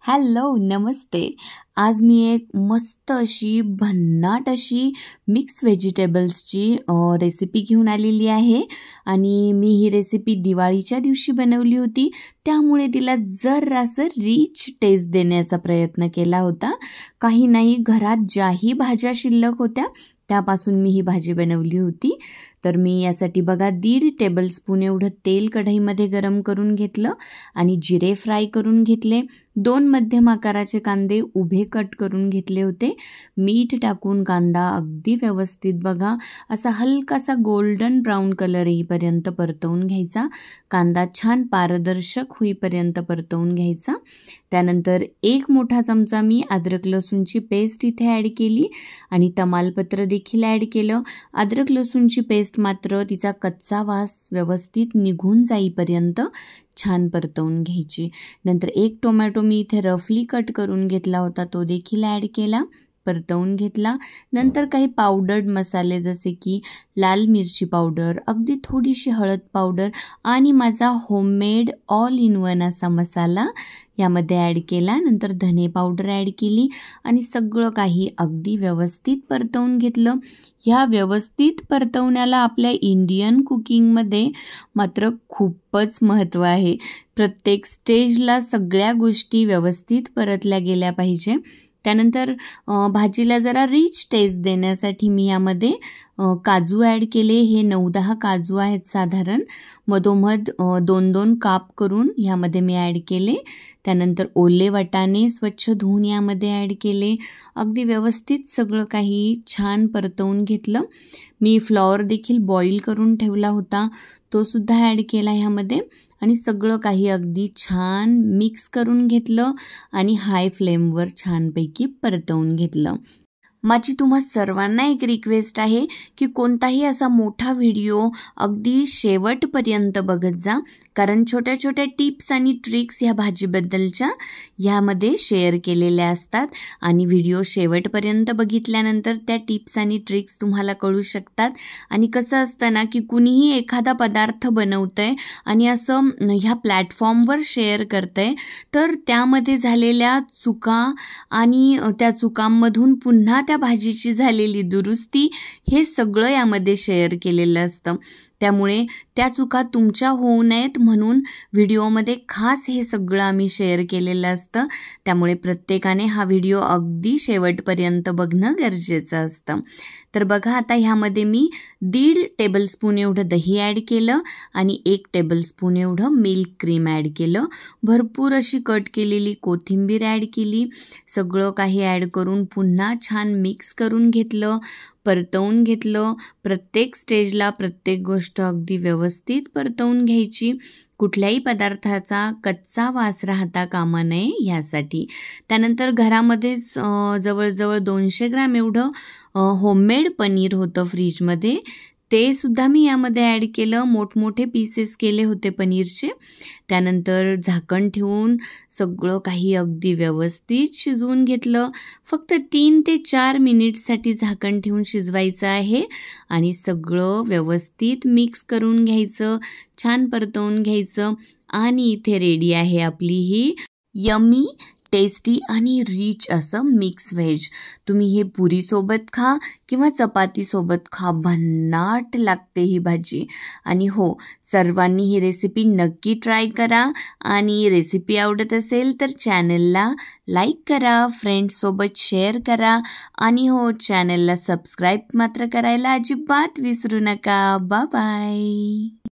Hello नमस्ते। आज मी एक मस्त अशी भन्नाट अशी मिक्स व्हेजिटेबल्सची रेसिपी घेऊन आलेली आहे आणि मी ही रेसिपी दिवाळीच्या दिवशी बनवली होती, त्यामुळे तिला जरासं रिच टेस्ट देण्याचा प्रयत्न केला होता। काही नाही, घरात ज्याही भाज्या शिल्लक होत्या त्यापासून मी ही भाजी बनवली होती। तर मी यासाठी बघा 1.5 टेबलस्पून एवढं तेल कढईमध्ये गरम करून घेतलं आणि जिरे फ्राय करून घेतले। 2 मध्यम आकाराचे कांदे उभे कट करून घेतले होते। मीठ टाकून कांदा अगदी व्यवस्थित बघा असा हलकासा गोल्डन ब्राउन कलर येईपर्यंत परतवून घ्यायचा। कांदा छान पारदर्शक होईपर्यंत परतवून घ्यायचा। त्यानंतर 1 मोठा चमचा मी अद्रक लसूणची पेस्ट इथे ॲड केली आणि तमालपत्र देखील ॲड केलं। अद्रक लसूणची पेस्ट मात्र तिचा कच्चा वास व्यवस्थित निघून जाईपर्यंत छान परतवून घ्यायची। नंतर 1 टोमॅटो मी इथे रफली कट करून घेतला होता, तो देखील ॲड केला, परतवून घेतला। नंतर काही पावडर्ड मसाले जसे की लाल मिरची पावडर, अगदी थोडीशी हळद पावडर आणि माझा होममेड ऑल इन वन असा मसाला यामध्ये ॲड केला। नंतर धने पावडर ॲड केली आणि सगळं काही अगदी व्यवस्थित परतवून घेतलं। ह्या व्यवस्थित परतवण्याला आपल्या इंडियन कुकिंगमध्ये मात्र खूपच महत्त्व आहे। प्रत्येक स्टेजला सगळ्या गोष्टी व्यवस्थित परतल्या गेल्या पाहिजे। त्यानंतर भाजीला जरा रिच टेस्ट देण्यासाठी मी यामध्ये काजू ॲड केले। हे 9-10 काजू आहेत साधारण, मधोमध 2-2 काप करून यामध्ये मी ॲड केले। त्यानंतर ओले वाटाणे स्वच्छ धुवून यामध्ये ॲड केले। अगदी व्यवस्थित सगळं काही छान परतवून घेतलं। मी फ्लॉवर देखील बॉईल करून ठेवला होता, तो सुद्धा ॲड केला ह्यामध्ये आणि सगळं काही अगदी छान मिक्स करून घेतलं आणि हाय फ्लेमवर छानपैकी परतवून घेतलं। माझी तुम्हा सर्वांना एक रिक्वेस्ट आहे की कोणताही असा मोठा व्हिडिओ अगदी शेवटपर्यंत बघत जा, कारण छोट्या छोट्या टिप्स आणि ट्रिक्स ह्या भाजीबद्दलच्या ह्यामध्ये शेअर केलेल्या असतात आणि व्हिडिओ शेवटपर्यंत बघितल्यानंतर त्या टिप्स आणि ट्रिक्स तुम्हाला कळू शकतात। आणि कसं असतं ना की कुणीही एखादा पदार्थ बनवतंय आणि असं ह्या प्लॅटफॉर्मवर शेअर करतंय, तर त्यामध्ये झालेल्या चुका आणि त्या चुकांमधून पुन्हा त्या भाजीची झालेली दुरुस्ती हे सगळं यामध्ये शेअर केलेलं असतं। त्यामुळे त्या चुका तुमच्या होऊ नयेत म्हणून व्हिडिओमध्ये खास हे सगळं आम्ही शेअर केलेलं असतं। त्यामुळे प्रत्येकाने हा व्हिडिओ अगदी शेवटपर्यंत बघणं गरजेचं असतं। तर बघा आता ह्यामध्ये मी 1.5 टेबलस्पून एवढं दही ॲड केलं आणि 1 टेबलस्पून एवढं मिल्क क्रीम ॲड केलं। भरपूर अशी कट केलेली कोथिंबीर ॲड केली। सगळं काही ॲड करून पुन्हा छान मिक्स करून घेतलं, परतवून घेतलं। प्रत्येक स्टेजला प्रत्येक गोष्ट अगदी व्यवस्थित परतवून घ्यायची, कुठल्याही पदार्थाचा कच्चा वास राहता कामा नये यासाठी। त्यानंतर घरामध्येच जवळजवळ 200 ग्रॅम एवढं होममेड पनीर होतं फ्रीजमध्ये, ते सुद्धा मी यामध्ये ॲड केलं। मोठमोठे पीसेस केले होते पनीरचे। त्यानंतर झाकण ठेवून सगळं काही अगदी व्यवस्थित शिजवून घेतलं। फक्त 3 ते 4 मिनिटसाठी झाकण ठेवून शिजवायचं आहे आणि सगळं व्यवस्थित मिक्स करून घ्यायचं, छान परतवून घ्यायचं आणि इथे रेडी आहे आपली ही यम्मी टेस्टी आणि रिच असं मिक्स व्हेज। तुम्ही हे पुरीसोबत खा किंवा चपातीसोबत खा, भन्नाट लागते ही भाजी। आणि हो, सर्वांनी ही रेसिपी नक्की ट्राय करा आणि रेसिपी आवडत असेल तर चॅनलला लाईक करा, फ्रेंड्ससोबत शेअर करा आणि हो, चॅनलला सबस्क्राईब मात्र करायला अजिबात विसरू नका। Bye bye.